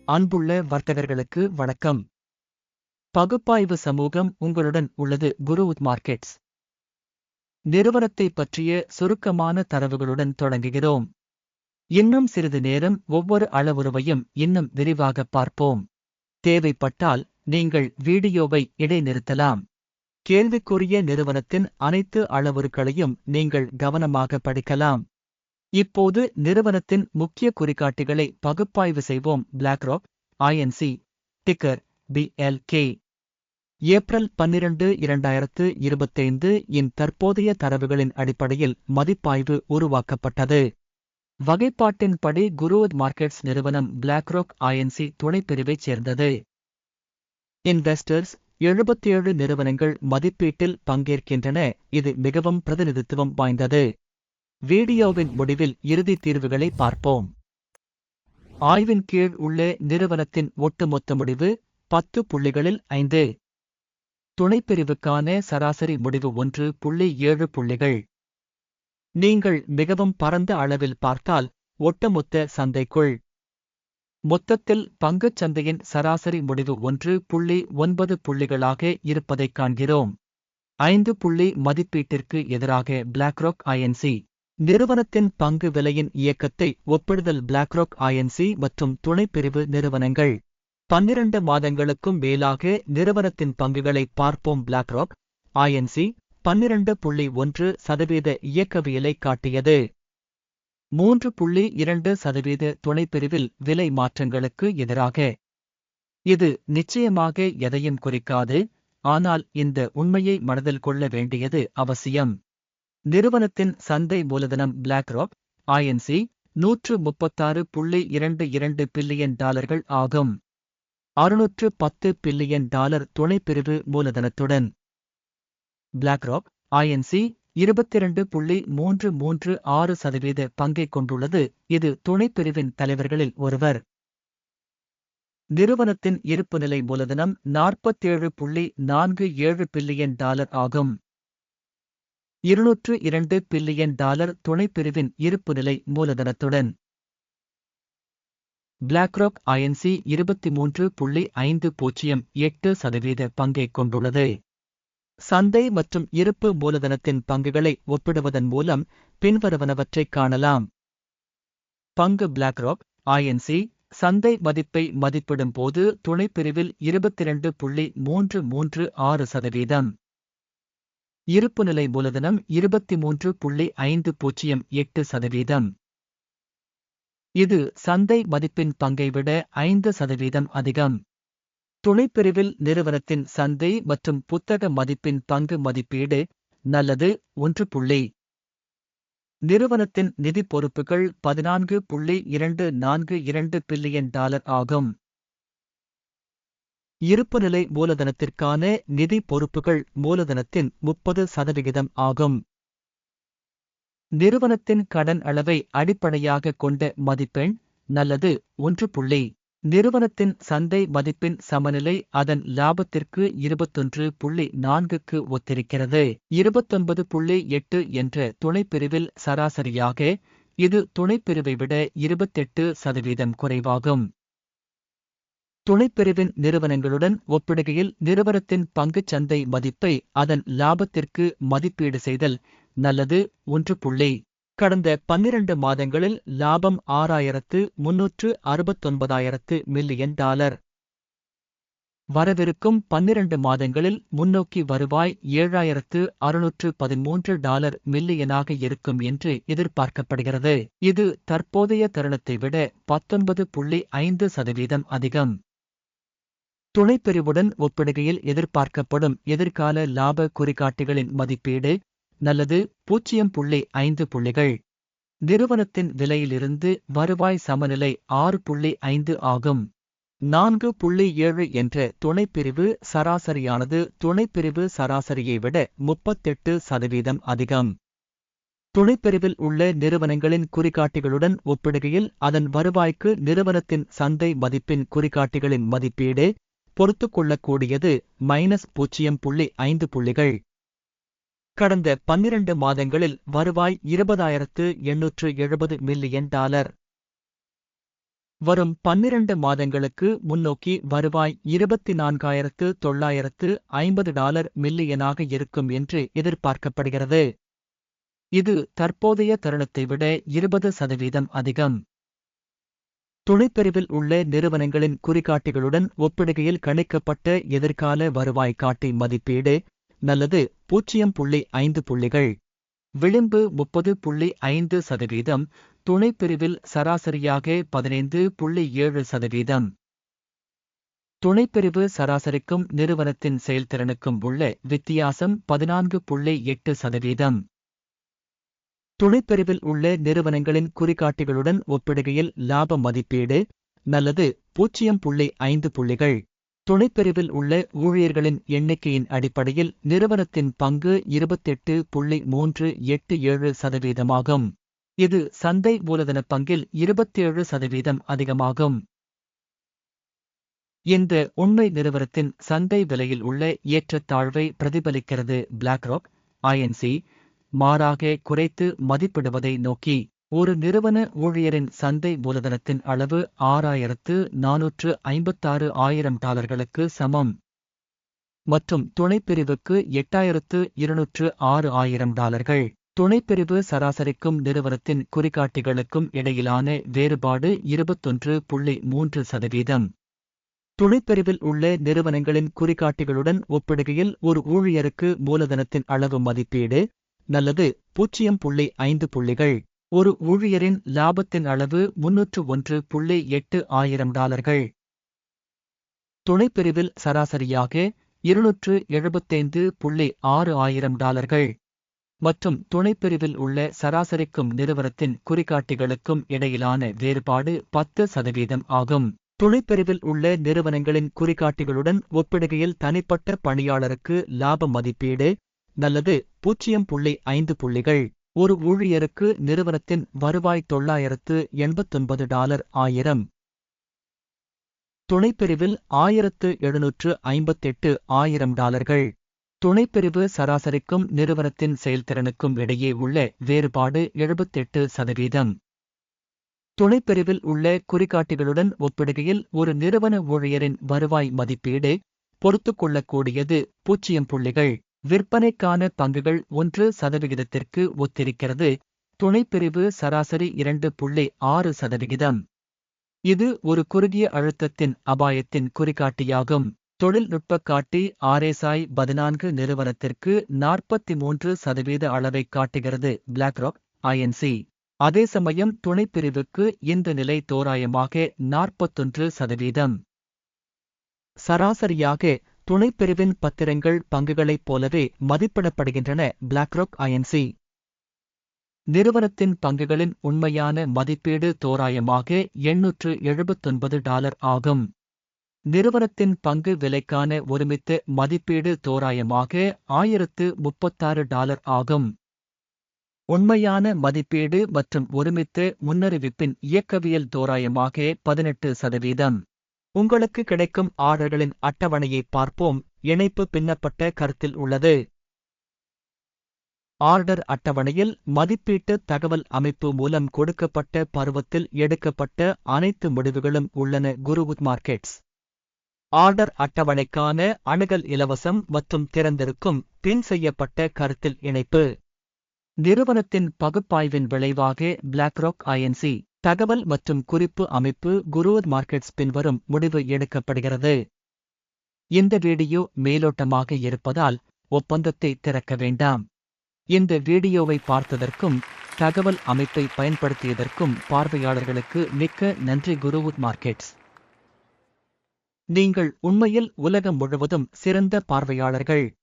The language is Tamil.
அன்புள்ள வர்த்தகர்களுக்கு வணக்கம். பகுப்பாய்வு சமூகம் உங்களுடன் உள்ளது. குருவுத் மார்க்கெட்ஸ் நிறுவனத்தை பற்றிய சுருக்கமான தரவுகளுடன் தொடங்குகிறோம். இன்னும் சிறிது நேரம் ஒவ்வொரு அளவுருவையும் இன்னும் விரிவாக பார்ப்போம். தேவைப்பட்டால் நீங்கள் வீடியோவை இடைநிறுத்தலாம். கேள்விக்குரிய நிறுவனத்தின் அனைத்து அளவுருக்களையும் நீங்கள் கவனமாக படிக்கலாம். இப்போது நிறுவனத்தின் முக்கிய குறிகாட்டிகளை பகுப்பாய்வு செய்வோம். BlackRock, INC, ticker BLK. April 12, 2025 இன் தற்போதைய தரவுகளின் அடிப்படையில் மதிப்பாய்வு உருவாக்கப்பட்டது. வகைப்பாட்டின்படி குருவுத் மார்க்கெட்ஸ் நிறுவனம் BlackRock INC துணைப்பிரிவைச் சேர்ந்தது. இன்வெஸ்டர்ஸ் 77 நிறுவனங்கள் மதிப்பீட்டில் பங்கேற்கின்றன. இது மிகவும் பிரதிநிதித்துவம் வாய்ந்தது. வீடியோவின் முடிவில் இறுதி தீர்வுகளை பார்ப்போம். ஆய்வின் கீழ் உள்ள நிறுவனத்தின் ஒட்டுமொத்த முடிவு 10 புள்ளிகளில் 5. துணைப்பிரிவுக்கான சராசரி முடிவு 1.7 புள்ளிகள். நீங்கள் மிகவும் பரந்த அளவில் பார்த்தால் ஒட்டுமொத்த சந்தைக்குள் மொத்தத்தில் பங்குச் சந்தையின் சராசரி முடிவு 1.9 புள்ளிகளாக இருப்பதைக் காண்கிறோம். 5 புள்ளி மதிப்பீட்டிற்கு எதிராக BlackRock INC நிறுவனத்தின் பங்கு விலையின் இயக்கத்தை ஒப்பிடுதல். BlackRock INC மற்றும் துணைப்பிரிவு நிறுவனங்கள் 12 மாதங்களுக்கும் மேலாக நிறுவனத்தின் பங்குகளை பார்ப்போம். BlackRock INC 12.1% இயக்கவியலை காட்டியது. 3.2% துணைப்பிரிவில் விலை மாற்றங்களுக்கு எதிராக. இது நிச்சயமாக எதையும் குறிக்காது, ஆனால் இந்த உண்மையை மனதில் கொள்ள வேண்டியது அவசியம். நிறுவனத்தின் சந்தை மூலதனம் BlackRock INC $136.22 பில்லியன் ஆகும். $610 பில்லியன் துணைப்பிரிவு மூலதனத்துடன். BlackRock INC 22.336% பங்கைக் கொண்டுள்ளது. இது துணைப்பிரிவின் தலைவர்களில் ஒருவர். நிறுவனத்தின் இருப்புநிலை மூலதனம் $47.47 பில்லியன் ஆகும். $202 பில்லியன் துணைப்பிரிவின் இருப்புநிலை மூலதனத்துடன். BlackRock INC 23.508% பங்கைக் கொண்டுள்ளது. சந்தை மற்றும் இருப்பு மூலதனத்தின் பங்குகளை ஒப்பிடுவதன் மூலம் பின்வருவனவற்றைக் காணலாம். பங்கு BlackRock INC சந்தை மதிப்பை மதிப்பிடும் போது துணைப்பிரிவில் 22.336%. இருப்புநிலை மூலதனம் 23.508%. இது சந்தை மதிப்பின் பங்கை விட 5% அதிகம். துணைப்பிரிவில் நிறுவனத்தின் சந்தை மற்றும் புத்தக மதிப்பின் பங்கு மதிப்பீடு நல்லது 1. நிறுவனத்தின் நிதி பொறுப்புகள் $14.242 பில்லியன் ஆகும். இருப்புநிலை மூலதனத்திற்கான நிதி பொறுப்புகள் மூலதனத்தின் 30% ஆகும். நிறுவனத்தின் கடன் அளவை அடிப்படையாகக் கொண்ட மதிப்பெண் நல்லது 1. நிறுவனத்தின் சந்தை மதிப்பின் சமநிலை அதன் லாபத்திற்கு 21.4க்கு ஒத்திருக்கிறது. 29.8 என்ற துணைப்பிரிவில் சராசரியாக. இது துணைப்பிரிவை விட 28% குறைவாகும். துணைப்பிரிவின் நிறுவனங்களுடன் ஒப்பிடுகையில் நிறுவனத்தின் பங்குச் சந்தை மதிப்பை அதன் லாபத்திற்கு மதிப்பீடு செய்தல் நல்லது 1. கடந்த 12 மாதங்களில் லாபம் $6,369 மில்லியன். வரவிருக்கும் 12 மாதங்களில் முன்னோக்கி வருவாய் $7,613 மில்லியனாக இருக்கும் என்று எதிர்பார்க்கப்படுகிறது. இது தற்போதைய தருணத்தை விட 19.5% அதிகம். துணைப்பிரிவுடன் ஒப்பிடுகையில் எதிர்பார்க்கப்படும் எதிர்கால லாப குறிகாட்டிகளின் மதிப்பீடு நல்லது 0.5 புள்ளிகள். நிறுவனத்தின் விலையிலிருந்து வருவாய் சமநிலை 6.5 ஆகும். 4.7 என்ற துணைப்பிரிவு சராசரியானது துணைப்பிரிவு சராசரியை விட 38% அதிகம். துணைப்பிரிவில் உள்ள நிறுவனங்களின் குறிகாட்டிகளுடன் ஒப்பிடுகையில் அதன் வருவாய்க்கு நிறுவனத்தின் சந்தை மதிப்பின் குறிகாட்டிகளின் மதிப்பீடு பொறுத்துக்கொள்ளக்கூடியது -0.5 புள்ளிகள். கடந்த 12 மாதங்களில் வருவாய் $20,870 மில்லியன். வரும் 12 மாதங்களுக்கு முன்னோக்கி வருவாய் $24,950 மில்லியனாக இருக்கும் என்று எதிர்பார்க்கப்படுகிறது. இது தற்போதைய தருணத்தை விட 20% அதிகம். துணைப்பிரிவில் உள்ள நிறுவனங்களின் குறிகாட்டிகளுடன் ஒப்பிடுகையில் கணிக்கப்பட்ட எதிர்கால வருவாய் காட்டி மதிப்பீடு நல்லது 0.5 புள்ளிகள். விளிம்பு 30.5%. துணைப்பிரிவில் சராசரியாக 15.7%. துணைப்பிரிவு சராசரிக்கும் நிறுவனத்தின் செயல்திறனுக்கும் உள்ள வித்தியாசம் 14.8%. துணைப்பிரிவில் உள்ள நிறுவனங்களின் குறிகாட்டிகளுடன் ஒப்பிடுகையில் லாப மதிப்பீடு நல்லது 0.5 புள்ளிகள். துணைப்பிரிவில் உள்ள ஊழியர்களின் எண்ணிக்கையின் அடிப்படையில் நிறுவனத்தின் பங்கு 28.387% ஆகும். இது சந்தை மூலதன பங்கில் 27% அதிகமாகும். இந்த உண்மை நிறுவனத்தின் சந்தை விலையில் உள்ள ஏற்றத்தாழ்வை பிரதிபலிக்கிறது. BlackRock, INC மாறாக குறைத்து மதிப்பிடுவதை நோக்கி. ஒரு நிறுவன ஊழியரின் சந்தை மூலதனத்தின் அளவு $6,456,000 சமம் மற்றும் துணைப்பிரிவுக்கு $8,206,000. துணைப்பிரிவு சராசரிக்கும் நிறுவனத்தின் குறிகாட்டிகளுக்கும் இடையிலான வேறுபாடு 21.3%. துணைப்பிரிவில் உள்ள நிறுவனங்களின் குறிகாட்டிகளுடன் ஒப்பிடுகையில் ஒரு ஊழியருக்கு மூலதனத்தின் அளவு மதிப்பீடு நல்லது 0.5 புள்ளிகள். ஒரு ஊழியரின் லாபத்தின் அளவு $301.8 துணைப்பிரிவில் சராசரியாக $275.6 மற்றும் துணைப்பிரிவில் உள்ள சராசரிக்கும் நிறுவனத்தின் குறிகாட்டிகளுக்கும் இடையிலான வேறுபாடு 10% ஆகும். துணைப்பிரிவில் உள்ள நிறுவனங்களின் குறிகாட்டிகளுடன் ஒப்பிடுகையில் தனிப்பட்ட பணியாளருக்கு லாப மதிப்பீடு நல்லது 0.5 புள்ளிகள். ஒரு ஊழியருக்கு நிறுவனத்தின் வருவாய் $989,000. துணைப்பிரிவில் $1,758,000. துணைப்பிரிவு சராசரிக்கும் நிறுவனத்தின் செயல்திறனுக்கும் இடையே உள்ள வேறுபாடு 78%. துணைப்பிரிவில் உள்ள குறிகாட்டிகளுடன் ஒப்பிடுகையில் ஒரு நிறுவன ஊழியரின் வருவாய் மதிப்பீடு பொறுத்துக்கொள்ளக்கூடியது 0 புள்ளிகள். விற்பனைக்கான பங்குகள் 1% ஒத்திருக்கிறது. துணைப்பிரிவு சராசரி 2.6%. இது ஒரு குறுகிய அழுத்தத்தின் அபாயத்தின் குறிகாட்டியாகும். தொழில்நுட்ப காட்டி RSI 14 நிறுவனத்திற்கு 43% அளவைக் காட்டுகிறது. BlackRock, INC. அதே சமயம் துணைப்பிரிவுக்கு இந்த நிலை தோராயமாக 41%. சராசரியாக துணைப்பிரிவின் பத்திரங்கள் பங்குகளைப் போலவே மதிப்பிடப்படுகின்றன. BlackRock, INC. நிறுவனத்தின் பங்குகளின் உண்மையான மதிப்பீடு தோராயமாக $879 ஆகும். நிறுவனத்தின் பங்கு விலைக்கான ஒருமித்த மதிப்பீடு தோராயமாக $1036 ஆகும். உண்மையான மதிப்பீடு மற்றும் ஒருமித்த முன்னறிவிப்பின் இயக்கவியல் தோராயமாக 18%. உங்களுக்கு கிடைக்கும் ஆர்டர்களின் அட்டவணையை பார்ப்போம். இணைப்பு பின்னப்பட்ட கருத்தில் உள்ளது. ஆர்டர் அட்டவணையில் மதிப்பீட்டு தகவல் அமைப்பு மூலம் கொடுக்கப்பட்ட பருவத்தில் எடுக்கப்பட்ட அனைத்து முடிவுகளும் உள்ளன. குருவுட் மார்க்கெட்ஸ். ஆர்டர் அட்டவணைக்கான அணுகல் இலவசம் மற்றும் திறந்திருக்கும் பின் செய்யப்பட்ட கருத்தில் இணைப்பு. நிறுவனத்தின் பகுப்பாய்வின் விளைவாக BlackRock, INC. தகவல் மற்றும் குறிப்பு அமைப்பு குருவுட் மார்க்கெட்ஸ் பின்வரும் முடிவு எடுக்கப்படுகிறது. இந்த வீடியோ மேலோட்டமாக இருப்பதால் ஒப்பந்தத்தை திறக்க வேண்டாம். இந்த வீடியோவை பார்த்ததற்கும் தகவல் அமைப்பை பயன்படுத்தியதற்கும் பார்வையாளர்களுக்கு மிக்க நன்றி. குருவுட் மார்க்கெட்ஸ். நீங்கள் உண்மையில் உலகம் முழுவதும் சிறந்த பார்வையாளர்கள்.